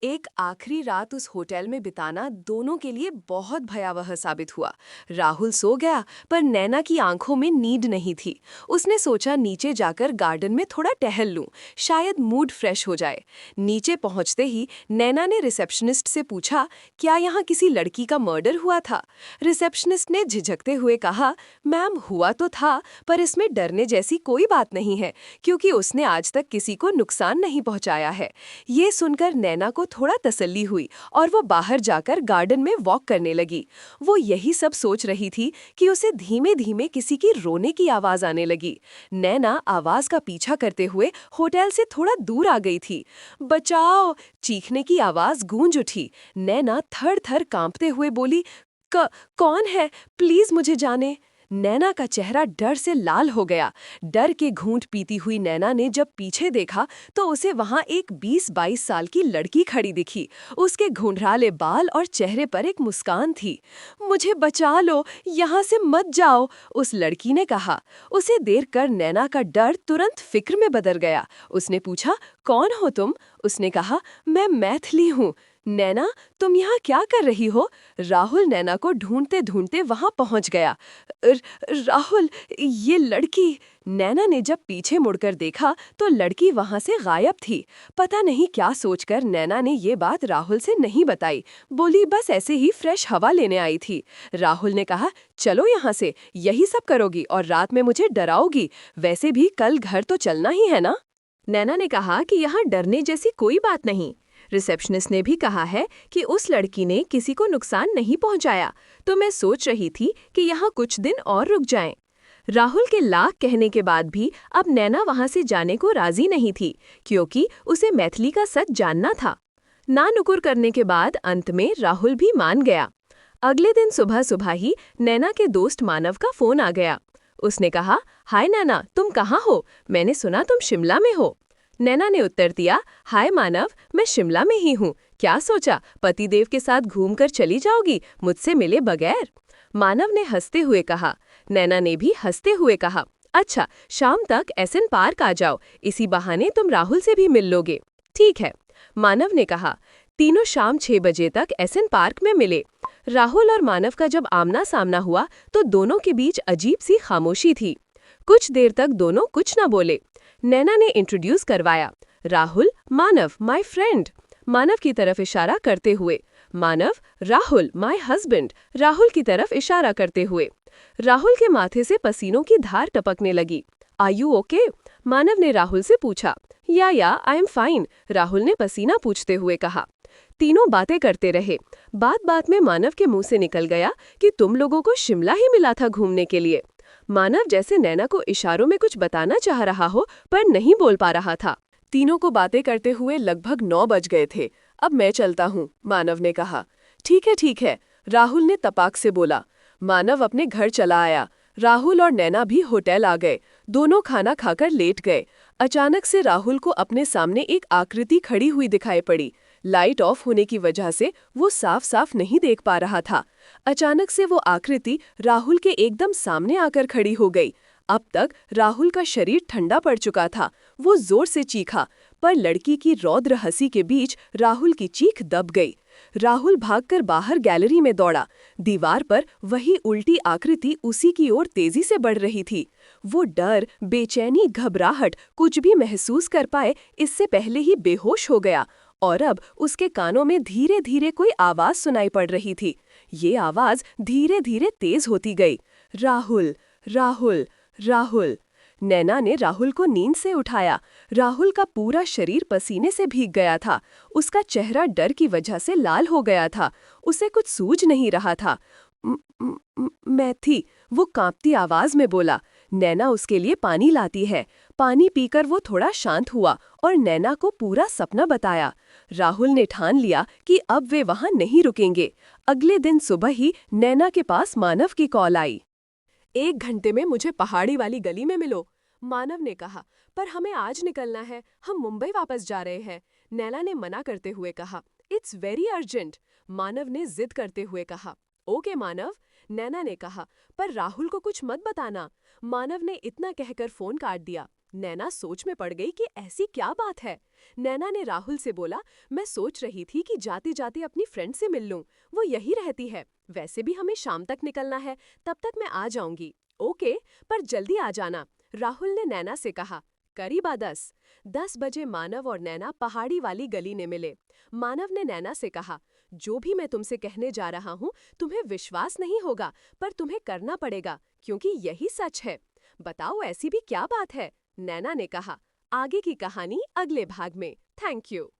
एक आखिरी रात उस होटल में बिताना दोनों के लिए बहुत भयावह साबित हुआ। राहुल सो गया, पर नैना की आंखों में नींद नहीं थी। उसने सोचा नीचे जाकर गार्डन में थोड़ा टहल लूं, शायद मूड फ्रेश हो जाए। नीचे पहुंचते ही नैना ने रिसेप्शनिस्ट से पूछा, क्या यहाँ किसी लड़की का मर्डर हुआ था? रिसेप्शनिस्ट ने झिझकते हुए कहा, मैम हुआ तो था, पर इसमें डरने जैसी कोई बात नहीं है, क्योंकि उसने आज तक किसी को नुकसान नहीं पहुंचाया है। ये सुनकर नैना को थोड़ा तसल्ली हुई और वो बाहर जाकर गार्डन में वॉक करने लगी। वो यही सब सोच रही थी कि उसे धीमे धीमे किसी की रोने की आवाज आने लगी। नैना आवाज का पीछा करते हुए होटल से थोड़ा दूर आ गई थी। बचाओ! चीखने की आवाज गूंज उठी। नैना थर थर कांपते हुए बोली, कौन है? प्लीज मुझे जाने। नैना का चेहरा डर से लाल हो गया। डर के घूंट पीती हुई नैना ने जब पीछे देखा तो उसे वहां एक 20-22 साल की लड़की खड़ी दिखी। उसके घुंघराले बाल और चेहरे पर एक मुस्कान थी। मुझे बचा लो, यहाँ से मत जाओ, उस लड़की ने कहा। उसे देख कर नैना का डर तुरंत फिक्र में बदल गया। उसने पूछा, कौन हो तुम? उसने कहा, मैं मैथिली हूँ। नैना, तुम यहाँ क्या कर रही हो? राहुल नैना को ढूंढते ढूंढते वहां पहुंच गया। राहुल, ये लड़की। नैना ने जब पीछे मुड़कर देखा तो लड़की वहां से गायब थी। पता नहीं क्या सोचकर नैना ने ये बात राहुल से नहीं बताई। बोली, बस ऐसे ही फ्रेश हवा लेने आई थी। राहुल ने कहा, चलो यहाँ से, यही सब करोगी और रात में मुझे डराओगी? वैसे भी कल घर तो चलना ही है ना? नैना ने कहा कि यहाँ डरने जैसी कोई बात नहीं। रिसेप्शनिस्ट ने भी कहा है कि उस लड़की ने किसी को नुकसान नहीं पहुंचाया, तो मैं सोच रही थी कि यहाँ कुछ दिन और रुक जाएं। राहुल के लाख कहने के बाद भी अब नैना वहां से जाने को राजी नहीं थी, क्योंकि उसे मैथिली का सच जानना था। ना नुकुर करने के बाद अंत में राहुल भी मान गया। अगले दिन सुबह सुबह ही नैना के दोस्त मानव का फोन आ गया। उसने कहा, हाय नैना, तुम कहाँ हो? मैंने सुना तुम शिमला में हो। नैना ने उत्तर दिया, हाय मानव, मैं शिमला में ही हूँ। क्या सोचा, पतिदेव के साथ घूमकर चली जाओगी मुझसे मिले बगैर? मानव ने हंसते हुए कहा। नैना ने भी हंसते हुए कहा, अच्छा, शाम तक एसएन पार्क आ जाओ, इसी बहाने तुम राहुल से भी मिल लोगे। ठीक है, मानव ने कहा। तीनों शाम 6 बजे तक एसएन पार्क में मिले। राहुल और मानव का जब आमना सामना हुआ तो दोनों के बीच अजीब सी खामोशी थी। कुछ देर तक दोनों कुछ न बोले। नैना ने इंट्रोड्यूस करवाया, राहुल, मानव, माय फ्रेंड। मानव की तरफ इशारा करते हुए। मानव, राहुल, माय हस्बैंड, राहुल की तरफ इशारा करते हुए। राहुल के माथे से पसीनों की धार टपकने लगी। Are you okay? मानव ने राहुल से पूछा। या आई एम फाइन, राहुल ने पसीना पूछते हुए कहा। तीनों बातें करते रहे। बात बात में मानव के मुंह से निकल गया कि तुम लोगों को शिमला ही मिला था घूमने के लिए। मानव जैसे नैना को इशारों में कुछ बताना चाह रहा हो, पर नहीं बोल पा रहा था। तीनों को बातें करते हुए लगभग 9 बज गए थे। अब मैं चलता हूँ, मानव ने कहा। ठीक है, राहुल ने तपाक से बोला। मानव अपने घर चला आया। राहुल और नैना भी होटल आ गए। दोनों खाना खाकर लेट गए। अचानक से राहुल को अपने सामने एक आकृति खड़ी हुई दिखाई पड़ी। लाइट ऑफ होने की वजह से वो साफ साफ नहीं देख पा रहा था। अचानक से वो आकृति राहुल के एकदम सामने आकर खड़ी हो गई। अब तक राहुल का शरीर ठंडा पड़ चुका था। वो जोर से चीखा, पर लड़की की रौद्र हंसी के बीच राहुल की चीख दब गई। राहुल भागकर बाहर गैलरी में दौड़ा। दीवार पर वही उल्टी आकृति उसी की ओर तेजी से बढ़ रही थी। वो डर, बेचैनी, घबराहट कुछ भी महसूस कर पाए इससे पहले ही बेहोश हो गया, और अब उसके कानों में धीरे धीरे कोई आवाज सुनाई पड़ रही थी। ये आवाज धीरे धीरे तेज होती गई। राहुल, राहुल, राहुल। नैना ने राहुल को नींद से उठाया। राहुल का पूरा शरीर पसीने से भीग गया था। उसका चेहरा डर की वजह से लाल हो गया था। उसे कुछ सूझ नहीं रहा था। मैं थी, वो कांपती आवाज में बोला। नैना उसके लिए पानी लाती है। पानी पीकर वो थोड़ा शांत हुआ और नैना को पूरा सपना बताया। राहुल ने ठान लिया कि अब वे वहां नहीं रुकेंगे। अगले दिन सुबह ही नैना के पास मानव की कॉल आई। 1 घंटे में मुझे पहाड़ी वाली गली में मिलो, मानव ने कहा। पर हमें आज निकलना है, हम मुंबई वापस जा रहे हैं, नैना ने मना करते हुए कहा। इट्स वेरी अर्जेंट, मानव ने जिद करते हुए कहा। ओके मानव, नैना ने कहा, पर राहुल को कुछ मत बताना। मानव ने इतना कहकर फोन काट दिया। नैना सोच में पड़ गई कि ऐसी क्या बात है। नैना ने राहुल से बोला, मैं सोच रही थी कि जाते जाते अपनी फ्रेंड से मिल लूं, वो यही रहती है। वैसे भी हमें शाम तक निकलना है, तब तक मैं आ जाऊंगी। ओके, पर जल्दी आ जाना, राहुल ने नैना से कहा। करीब 10 बजे मानव और नैना पहाड़ी वाली गली में मिले। मानव ने नैना से कहा, जो भी मैं तुमसे कहने जा रहा हूँ तुम्हें विश्वास नहीं होगा, पर तुम्हें करना पड़ेगा, क्योंकि यही सच है। बताओ ऐसी भी क्या बात है? नैना ने कहा। आगे की कहानी अगले भाग में। Thank you.